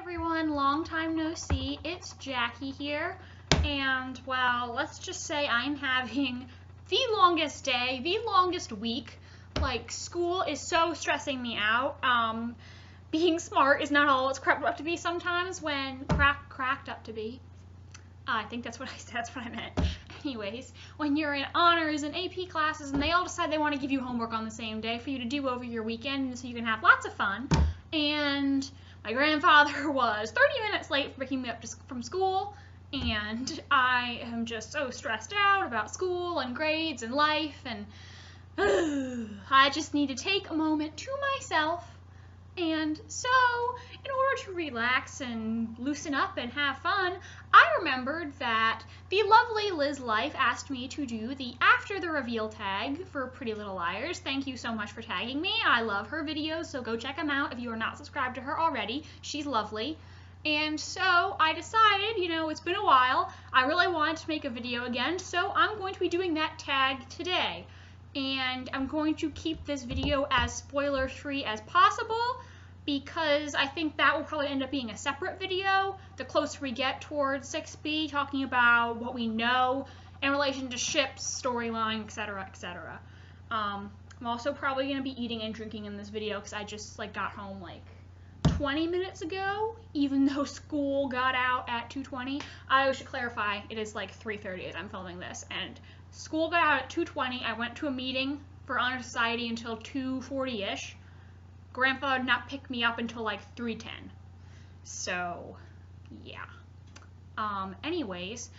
everyone, long time no see. It's Jackie here, and well, let's just say I'm having the longest day, the longest week. Like, school is so stressing me out. Being smart is not all it's cracked up to be sometimes when cracked up to be. I think that's what I meant. Anyways, when you're in honors and AP classes and they all decide they want to give you homework on the same day for you to do over your weekend so you can have lots of fun. And my grandfather was 30 minutes late for picking me up from school, and I am just so stressed out about school and grades and life, and I just need to take a moment to myself. And so, in order to relax and loosen up and have fun, I remembered that the lovely Liz Life asked me to do the After the Reveal tag for Pretty Little Liars. Thank you so much for tagging me. I love her videos, so go check them out if you are not subscribed to her already. She's lovely. And so I decided, it's been a while, I really wanted to make a video again, so I'm going to be doing that tag today. And I'm going to keep this video as spoiler-free as possible, because I think that will probably end up being a separate video the closer we get towards 6B, talking about what we know in relation to ships, storyline, etc., etc. I'm also probably going to be eating and drinking in this video because I just got home 20 minutes ago, even though school got out at 2:20. I should clarify, it is 3:30 as I'm filming this, and school got out at 2:20. I went to a meeting for Honor Society until 2:40-ish. Grandfather did not pick me up until 3:10. So, yeah. Anyways,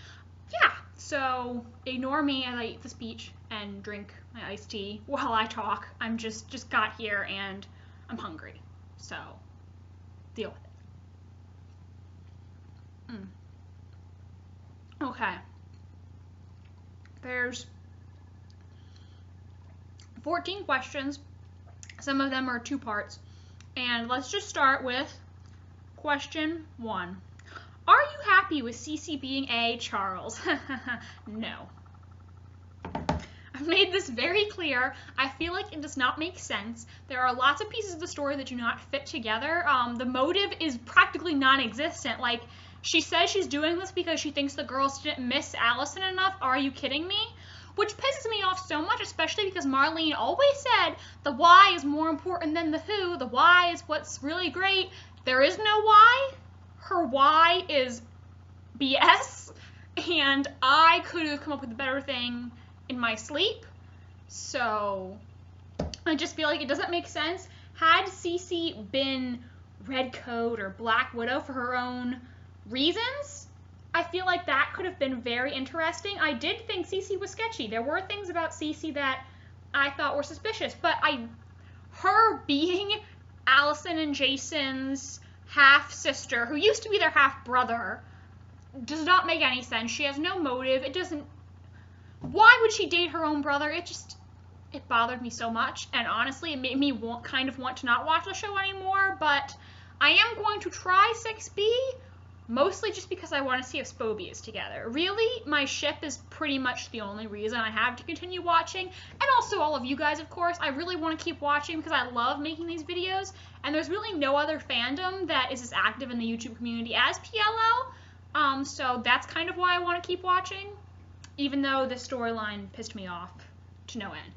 yeah. So, ignore me as I eat the speech and drink my iced tea while I talk. I'm just got here and I'm hungry. So, deal with it. Okay. There's 14 questions. Some of them are 2 parts. And let's just start with question 1. Are you happy with Cece being a Charles? No. I've made this very clear. I feel like it does not make sense. There are lots of pieces of the story that do not fit together. The motive is practically non-existent. She says she's doing this because she thinks the girls didn't miss Allison enough. Are you kidding me? Which pisses me off so much, especially because Marlene always said the why is more important than the who. The why is what's really great. There is no why. Her why is BS, and I could have come up with a better thing in my sleep. So I just feel like it doesn't make sense. Had Cece been Red Coat or Black Widow for her own reasons, I feel like that could have been very interesting. I did think Cece was sketchy. There were things about Cece that I thought were suspicious, but her being Allison and Jason's half-sister, who used to be their half-brother, does not make any sense. She has no motive. It doesn't... Why would she date her own brother? It bothered me so much, and honestly, it made me kind of want to not watch the show anymore, but I am going to try 6B, mostly just because I want to see if Spoby is together. Really, my ship is pretty much the only reason I have to continue watching, and also all of you guys, of course. I really want to keep watching because I love making these videos, and there's really no other fandom that is as active in the YouTube community as PLL, so that's kind of why I want to keep watching, even though this storyline pissed me off to no end.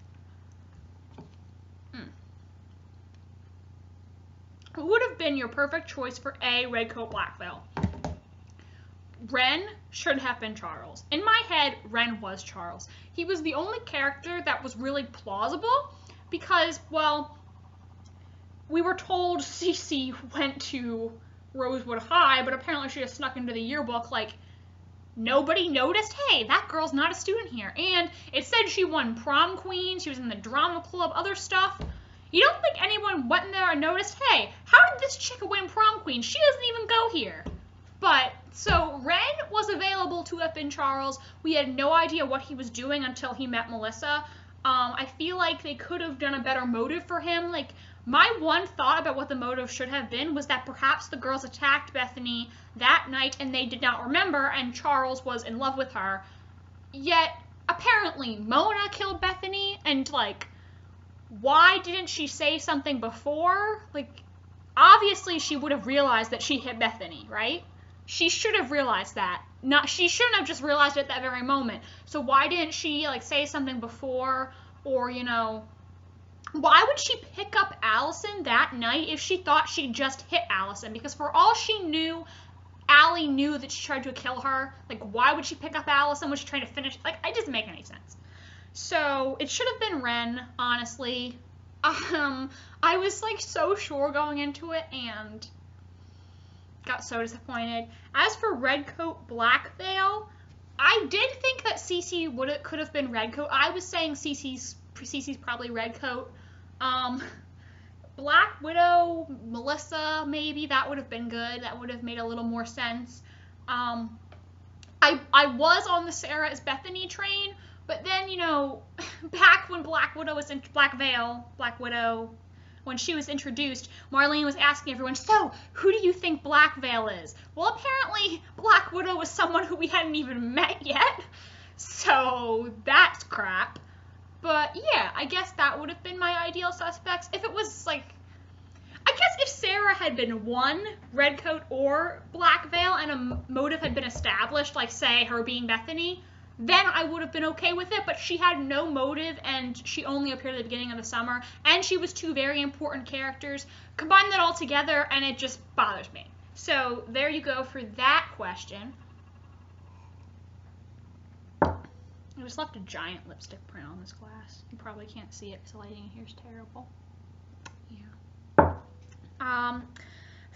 Who would have been your perfect choice for a Red Coat Black Veil? Ren should have been Charles. In my head, Ren was Charles. He was the only character that was really plausible because, well, we were told Cece went to Rosewood High, but apparently she just snuck into the yearbook nobody noticed. Hey, that girl's not a student here. And it said she won prom queen, she was in the drama club, other stuff. You don't think anyone went in there and noticed, hey, how did this chick win prom queen? She doesn't even go here. But, so, Ren was available to have been Charles. We had no idea what he was doing until he met Melissa. I feel like they could have done a better motive for him. My one thought about what the motive should have been was that perhaps the girls attacked Bethany that night and they did not remember, and Charles was in love with her. Yet, apparently, Mona killed Bethany, and, why didn't she say something before? obviously she would have realized that she hit Bethany, right? She should have realized that. She shouldn't have just realized it at that very moment. So why didn't she like say something before, or you know, why would she pick up Allison that night if she thought she just hit Allison? Because for all she knew, Allie knew that she tried to kill her. Like, why would she pick up Allison? Was she trying to finish? Like, it doesn't make any sense. So it should have been Ren, honestly. I was like so sure going into it and got so disappointed. As for Redcoat Black Veil, I did think that Cece could have been Redcoat. I was saying Cece's probably Redcoat. Black Widow, Melissa, maybe that would have been good. That would have made a little more sense. I was on the Sarah as Bethany train, but then, you know, back when Black Widow, when she was introduced, Marlene was asking everyone, so, who do you think Black Veil is? Well, apparently, Black Widow was someone who we hadn't even met yet, so that's crap. But, yeah, I guess that would have been my ideal suspects. If it was, like, I guess if Sarah had been one, Redcoat or Black Veil, and a motive had been established, like, say, her being Bethany, then I would have been okay with it, but she had no motive, and she only appeared at the beginning of the summer, and she was two very important characters. Combine that all together, and it just bothers me. So, there you go for that question. I just left a giant lipstick print on this glass. You probably can't see it because the lighting in here is terrible. Yeah.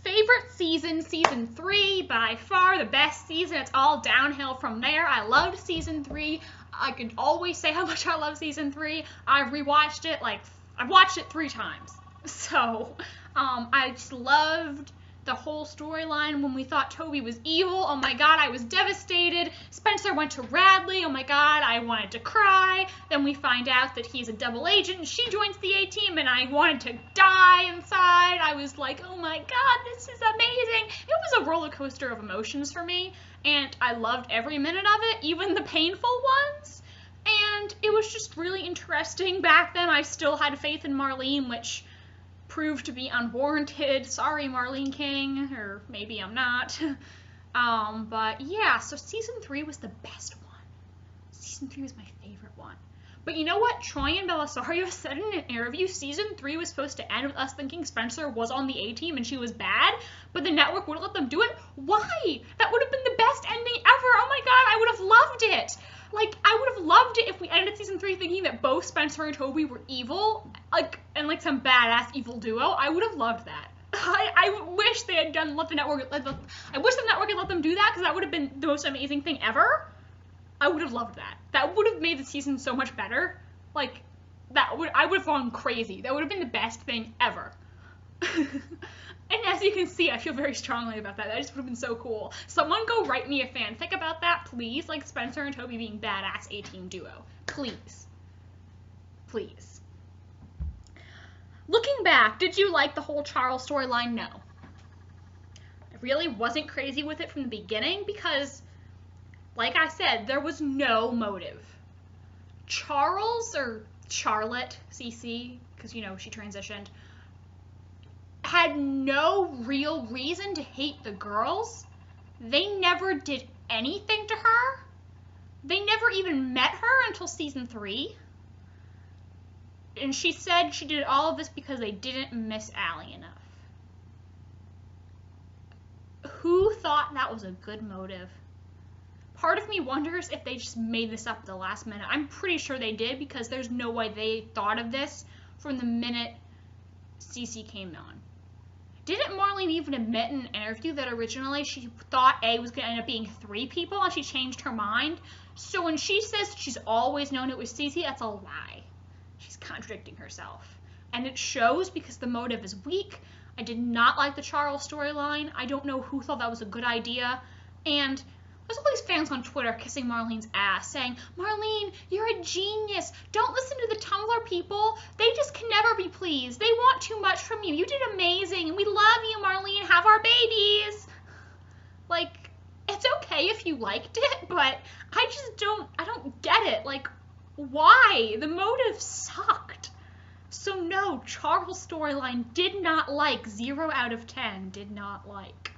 Favorite season, season 3, by far the best season. It's all downhill from there. I loved season 3. I could always say how much I love season 3. I've rewatched it, I've watched it 3 times. So, I just loved the whole storyline when we thought Toby was evil. Oh my god, I was devastated. Spencer went to Radley. Oh my god, I wanted to cry. Then we find out that he's a double agent and she joins the A-Team and I wanted to die inside. I was like, oh my god, this is amazing. It was a roller coaster of emotions for me and I loved every minute of it, even the painful ones. And it was just really interesting. Back then I still had faith in Marlene, which proved to be unwarranted. Sorry, Marlene King, or maybe I'm not. But yeah, so season 3 was the best one. Season 3 was my favorite one. But you know what? Troy and Belisario said in an interview, season 3 was supposed to end with us thinking Spencer was on the A-Team and she was bad, but the network wouldn't let them do it. Why? That would have been the best ending ever. Oh my god, I would have loved it. Like, I would have loved it if we ended season 3 thinking that both Spencer and Toby were evil, and some badass evil duo. I would have loved that. I wish they had I wish the network had let them do that, because that would have been the most amazing thing ever. I would have loved that. That would have made the season so much better. Like, I would have gone crazy. That would have been the best thing ever. And as you can see, I feel very strongly about that. That just would have been so cool. Someone go write me a fanfic about that, please. Like Spencer and Toby being badass A-Team duo. Please. Please. Looking back, did you like the whole Charles storyline? No. I really wasn't crazy with it from the beginning because, like I said, there was no motive. Charles, or Charlotte, CC, because, you know, she transitioned, had no real reason to hate the girls. They never did anything to her. They never even met her until season 3. And she said she did all of this because they didn't miss Allie enough. Who thought that was a good motive? Part of me wonders if they just made this up at the last minute. I'm pretty sure they did, because there's no way they thought of this from the minute Cece came on. Didn't Marlene even admit in an interview that originally she thought A was going to end up being 3 people and she changed her mind? So when she says she's always known it was Cece, that's a lie. She's contradicting herself. And it shows because the motive is weak. I did not like the Charles storyline. I don't know who thought that was a good idea. And there's all these fans on Twitter kissing Marlene's ass, saying, Marlene, you're a genius. Don't listen to the Tumblr people. They just can never be pleased. They want too much from you. You did amazing. And we love you, Marlene. Have our babies. Like, it's okay if you liked it, but I don't get it. Like, why? The motive sucked. So no, Charles' storyline did not like. 0 out of 10 did not like.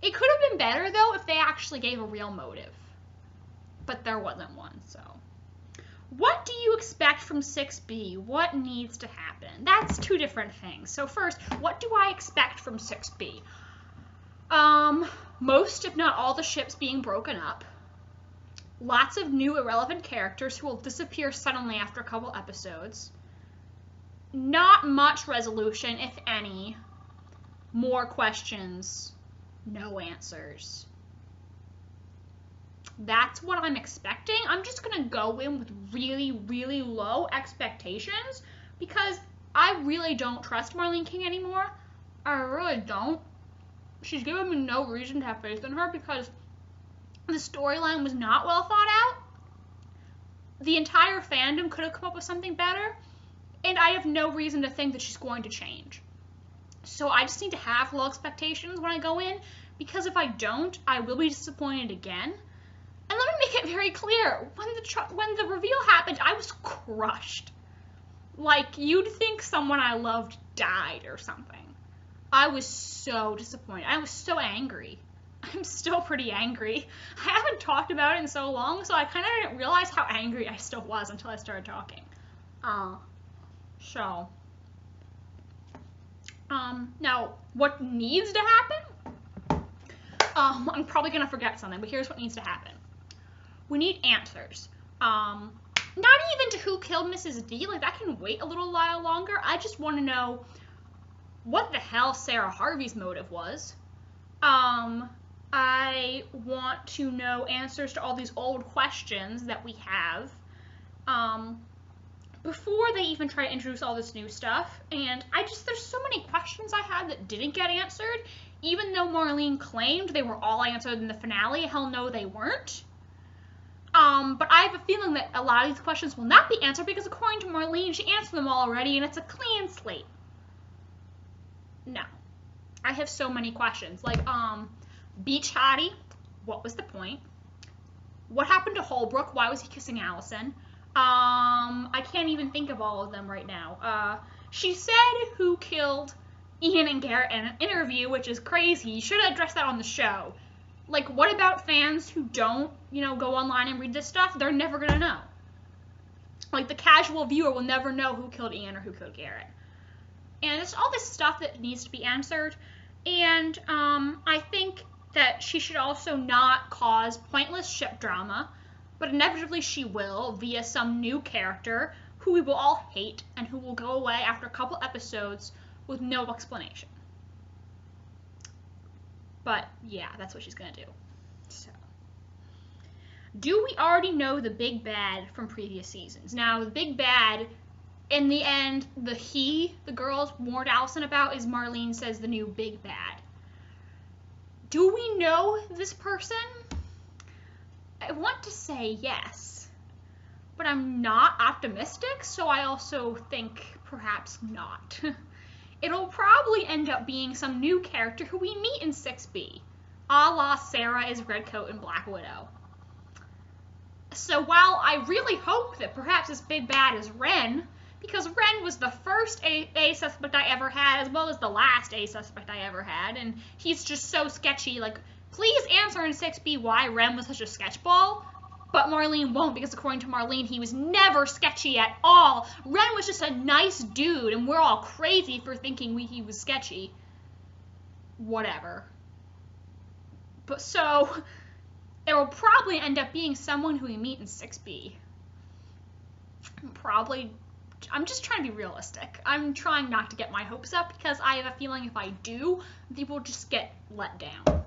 It could have been better, though, if they actually gave a real motive. But there wasn't one, so. What do you expect from 6B? What needs to happen? That's two different things. So first, what do I expect from 6B? Most, if not all, the ships being broken up. Lots of new irrelevant characters who will disappear suddenly after a couple episodes. Not much resolution, if any. More questions, no answers. That's what I'm expecting. I'm just gonna go in with really, really low expectations because I really don't trust Marlene King anymore. I really don't. She's given me no reason to have faith in her because the storyline was not well thought out. The entire fandom could have come up with something better, and I have no reason to think that she's going to change. So I just need to have low expectations when I go in, because if I don't, I will be disappointed again. And let me make it very clear, when the reveal happened, I was crushed. Like, you'd think someone I loved died or something. I was so disappointed. I was so angry. I'm still pretty angry. I haven't talked about it in so long, so I kind of didn't realize how angry I still was until I started talking. Now, what needs to happen? I'm probably gonna forget something, but here's what needs to happen. We need answers. Not even to who killed Mrs. D, like that can wait a little while longer. I just want to know what the hell Sarah Harvey's motive was. I want to know answers to all these old questions that we have. Before they even try to introduce all this new stuff. And there's so many questions I had that didn't get answered, even though Marlene claimed they were all answered in the finale. Hell no, they weren't. But I have a feeling that a lot of these questions will not be answered because according to Marlene, she answered them all already and it's a clean slate. No. I have so many questions. Like, Beach Hattie, what was the point? What happened to Holbrook? Why was he kissing Allison? I can't even think of all of them right now. She said who killed Ian and Garrett in an interview, which is crazy. You should have addressed that on the show. Like, what about fans who don't, go online and read this stuff? They're never gonna know. Like, the casual viewer will never know who killed Ian or who killed Garrett. And it's all this stuff that needs to be answered. And, I think that she should also not cause pointless ship drama, but inevitably she will via some new character who we will all hate and who will go away after a couple episodes with no explanation. But yeah, that's what she's gonna do. So, do we already know the big bad from previous seasons? Now, the big bad, in the end, the girls warned Allison about is Marlene says the new big bad. Do we know this person? I want to say yes, but I'm not optimistic, so I also think perhaps not. It'll probably end up being some new character who we meet in 6B, a la Sarah is Redcoat and Black Widow. So while I really hope that perhaps this big bad is Ren, because Ren was the first A suspect I ever had, as well as the last A suspect I ever had, and he's just so sketchy. Like, please answer in 6B why Ren was such a sketchball, but Marlene won't, because according to Marlene, he was never sketchy at all. Ren was just a nice dude, and we're all crazy for thinking he was sketchy. Whatever. But so, it will probably end up being someone who we meet in 6B. I'm just trying to be realistic. I'm trying not to get my hopes up, because I have a feeling if I do, they will just get let down.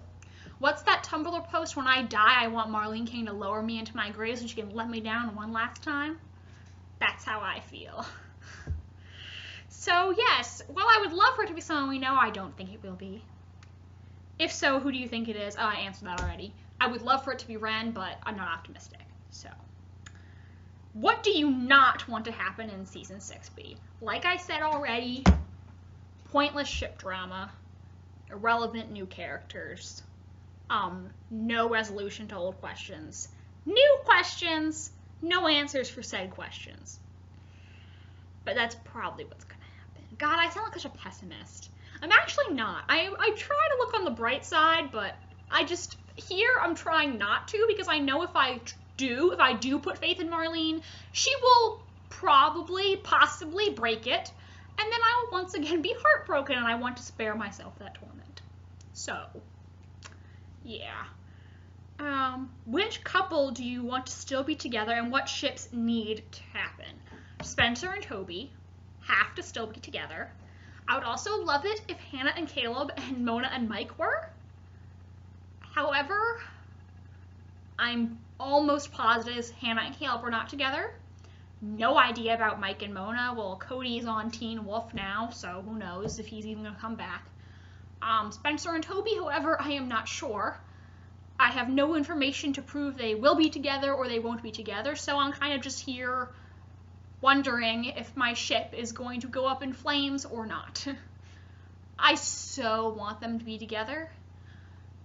What's that Tumblr post? When I die, I want Marlene King to lower me into my grave so she can let me down one last time. That's how I feel. So yes, while I would love for it to be someone we know, I don't think it will be. If so, who do you think it is? Oh, I answered that already. I would love for it to be Ren, but I'm not optimistic. So, what do you not want to happen in Season 6B? Like I said already, pointless ship drama, irrelevant new characters, no resolution to old questions, new questions, no answers for said questions. But that's probably what's gonna happen. God, I sound like such a pessimist. I'm actually not. I try to look on the bright side, but I'm trying not to, because I know if I do put faith in Marlene, she will possibly break it, and then I will once again be heartbroken, and I want to spare myself that torment. So, yeah. Which couple do you want to still be together, and what ships need to happen? Spencer and Toby have to still be together. I would also love it if Hannah and Caleb and Mona and Mike were. However, I'm almost positive Hannah and Caleb were not together. No idea about Mike and Mona. Well, Cody's on Teen Wolf now, so who knows if he's even going to come back. Spencer and Toby, however, I am not sure. I have no information to prove they will be together or they won't be together, so I'm kind of just here wondering if my ship is going to go up in flames or not. I so want them to be together.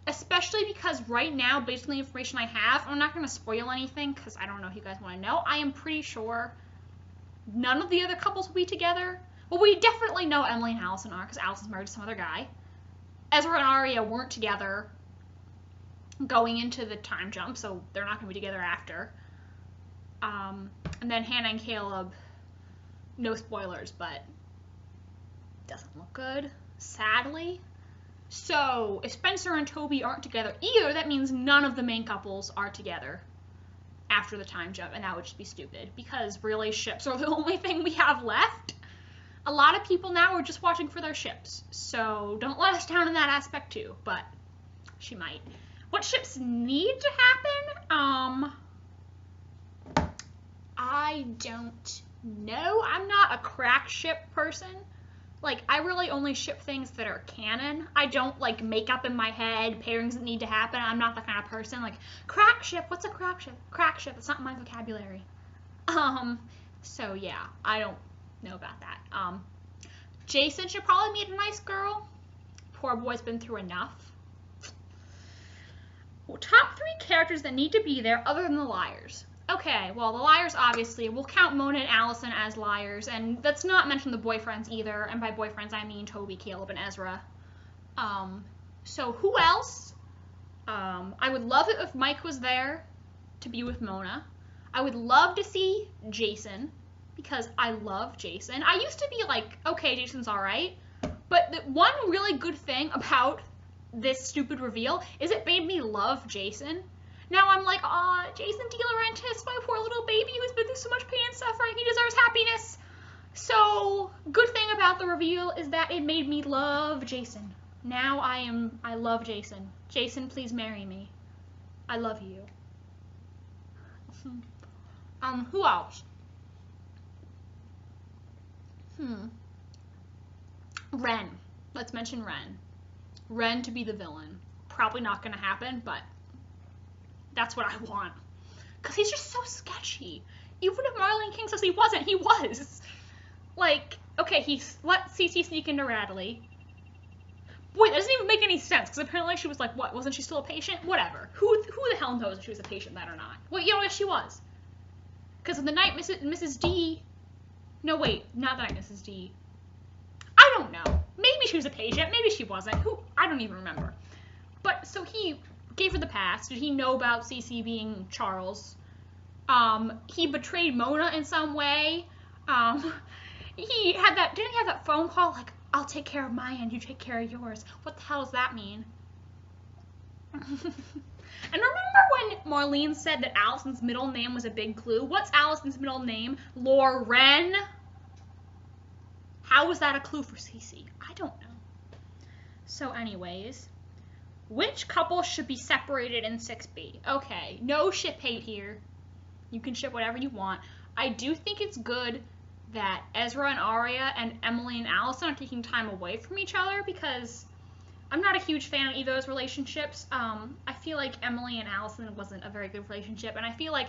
Especially because right now, based on the information I have, I'm not going to spoil anything because I don't know if you guys want to know. I am pretty sure none of the other couples will be together. Well, we definitely know Emily and Allison are because Allison's married to some other guy. Ezra and Arya weren't together going into the time jump, so they're not going to be together after. And then Hannah and Caleb, no spoilers, but doesn't look good, sadly. So, if Spencer and Toby aren't together either, that means none of the main couples are together after the time jump, and that would just be stupid, because really, ships are the only thing we have left. A lot of people now are just watching for their ships, so don't let us down in that aspect too, but she might. What ships need to happen? I don't know. I'm not a crack ship person. Like, I really only ship things that are canon. I don't, like, make up in my head pairings that need to happen. I'm not that kind of person. Like, crack ship? What's a crack ship? Crack ship. It's not in my vocabulary. So, yeah. I don't know about that. Jason should probably meet a nice girl. Poor boy's been through enough. Well, top 3 characters that need to be there other than the liars. Okay, well, the liars, obviously, we'll count Mona and Allison as liars, and let's not mention the boyfriends either, and by boyfriends I mean Toby, Caleb, and Ezra. So who else? I would love it if Mike was there to be with Mona. I would love to see Jason, because I love Jason. I used to be like, okay, Jason's alright, but the one really good thing about this stupid reveal is it made me love Jason. Now I'm like, aw, Jason De Laurentiis, my poor little baby who's been through so much pain and suffering, he deserves happiness. So, good thing about the reveal is that it made me love Jason. Now I love Jason. Jason, please marry me. I love you. Who else? Ren. Let's mention Ren. Ren to be the villain. Probably not gonna happen, but that's what I want. Because he's just so sketchy. Even if Marlene King says he wasn't, he was. Like, okay, he let Cece sneak into Radley. Boy, that doesn't even make any sense, because apparently she was like, what, wasn't she still a patient? Whatever. Who the hell knows if she was a patient then or not? Well, you know, yes, she was. Because in the night Mrs. D... No, wait, not the night Mrs. D. I don't know. Maybe she was a patient, maybe she wasn't. I don't even remember. But, so he gave her the pass. Did he know about Cece being Charles? He betrayed Mona in some way. Didn't he have that phone call like, I'll take care of my end, you take care of yours. What the hell does that mean? And remember when Marlene said that Allison's middle name was a big clue? What's Allison's middle name? Lauren? How was that a clue for Cece? I don't know. So anyways, which couple should be separated in 6B? Okay, no ship hate here. You can ship whatever you want. I do think it's good that Ezra and Arya and Emily and Allison are taking time away from each other, because I'm not a huge fan of either of those relationships. I feel like Emily and Allison wasn't a very good relationship, and I feel like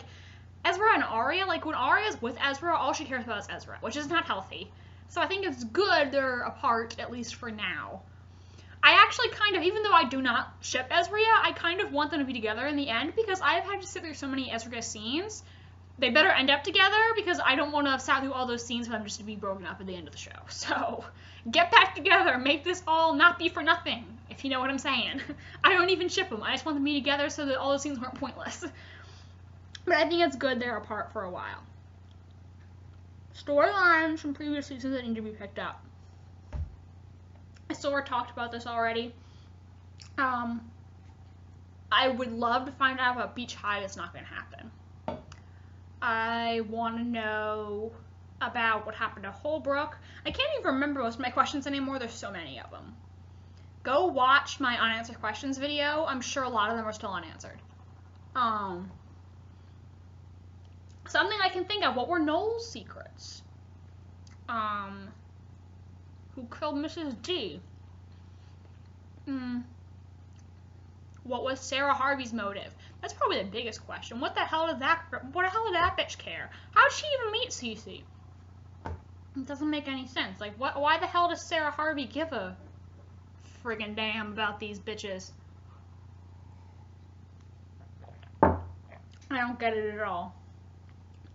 Ezra and Arya, like when Arya's with Ezra, all she cares about is Ezra, which is not healthy. So I think it's good they're apart, at least for now. I actually kind of, even though I do not ship Ezra, I kind of want them to be together in the end, because I've had to sit through so many Ezra scenes they better end up together because I don't want to have sat through all those scenes for them just to be broken up at the end of the show. So get back together, make this all not be for nothing, if you know what I'm saying. I don't even ship them. I just want them to be together so that all those scenes weren't pointless. But I think it's good they're apart for a while. Storylines from previous seasons that need to be picked up. I sort of talked about this already. I would love to find out about Beach High. That's not going to happen. I want to know about what happened to Holbrook. I can't even remember most of my questions anymore. There's so many of them. Go watch my unanswered questions video. I'm sure a lot of them are still unanswered. Something I can think of. What were Noel's secrets? Who killed Mrs. D? What was Sarah Harvey's motive? That's probably the biggest question. What the hell did that bitch care? How did she even meet Cece? It doesn't make any sense. Like, why the hell does Sarah Harvey give a friggin' damn about these bitches? I don't get it at all.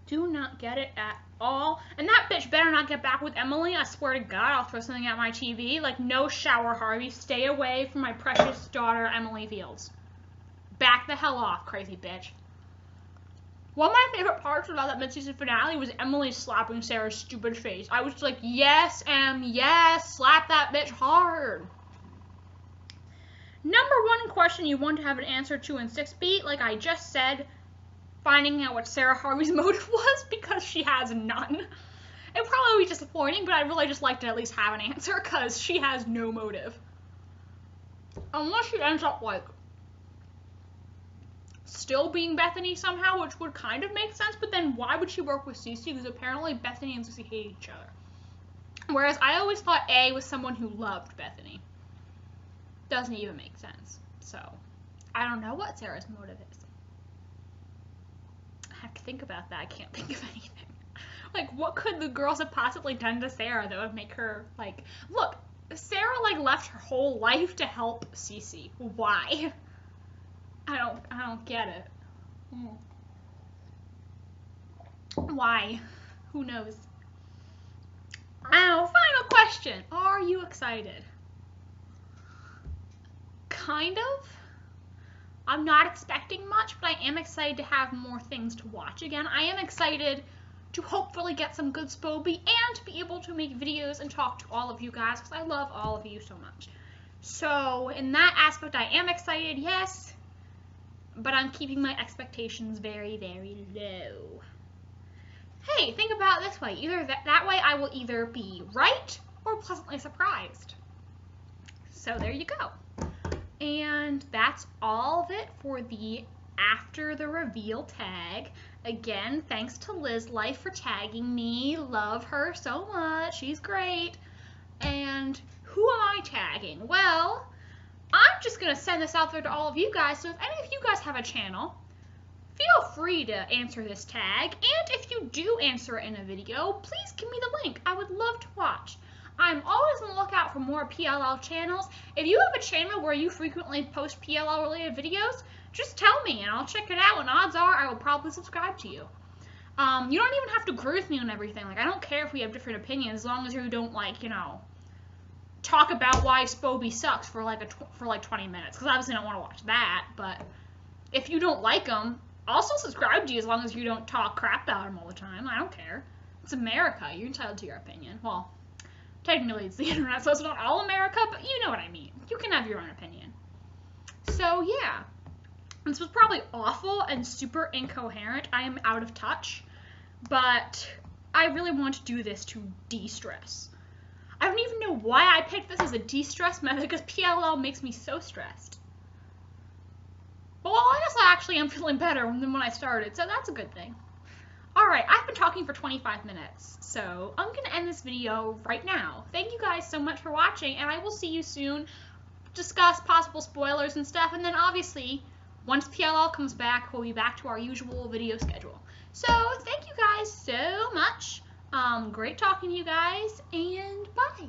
Do not get it at all. And that bitch better not get back with Emily. I swear to God, I'll throw something at my TV. Like, no shower, Harvey. Stay away from my precious daughter, Emily Fields. Back the hell off, crazy bitch. One of my favorite parts about that mid-season finale was Emily slapping Sarah's stupid face. I was just like, yes, Em, yes, slap that bitch hard. Number one question you want to have an answer to in 6B, like I just said, finding out what Sarah Harvey's motive was, because she has none. It probably be disappointing, but I'd really just like to at least have an answer, because she has no motive. Unless she ends up, like, still being Bethany somehow, which would kind of make sense, but then why would she work with Cece? Because apparently Bethany and Cece hate each other. Whereas I always thought A was someone who loved Bethany. Doesn't even make sense. So, I don't know what Sarah's motive is. I have to think about that. I can't think of anything. Like, what could the girls have possibly done to Sarah that would make her, like, look, Sarah, like, left her whole life to help Cece. Why? I don't get it. Why? Who knows? Final question. Are you excited? Kind of. I'm not expecting much, but I am excited to have more things to watch again. I am excited to hopefully get some good Spoby and to be able to make videos and talk to all of you guys, because I love all of you so much. So, in that aspect, I am excited, yes. But I'm keeping my expectations very, very low. Hey, think about it this way. Either that way I will either be right or pleasantly surprised. So there you go. And that's all of it for the after the reveal tag. Again, thanks to Liz Life for tagging me. Love her so much. She's great. And who am I tagging? Well, I'm just going to send this out there to all of you guys, so if any of you guys have a channel, feel free to answer this tag, and if you do answer it in a video, please give me the link. I would love to watch. I'm always on the lookout for more PLL channels. If you have a channel where you frequently post PLL-related videos, just tell me, and I'll check it out, and odds are I will probably subscribe to you. You don't even have to agree with me on everything. Like, I don't care if we have different opinions, as long as you don't, like, you know, talk about why Spoby sucks for like 20 minutes, because obviously I don't want to watch that. But if you don't like them, I'll still subscribe to you as long as you don't talk crap about them all the time. I don't care. It's America. You're entitled to your opinion. Well, technically it's the internet, so it's not all America, but you know what I mean. You can have your own opinion. So yeah, this was probably awful and super incoherent. I am out of touch, but I really want to do this to de-stress. I don't even know why I picked this as a de-stress method, because PLL makes me so stressed. But well, I guess I actually am feeling better than when I started, so that's a good thing. Alright, I've been talking for 25 minutes, so I'm going to end this video right now. Thank you guys so much for watching, and I will see you soon. Discuss possible spoilers and stuff, and then obviously, once PLL comes back, we'll be back to our usual video schedule. So, thank you guys so much. Great talking to you guys, and bye.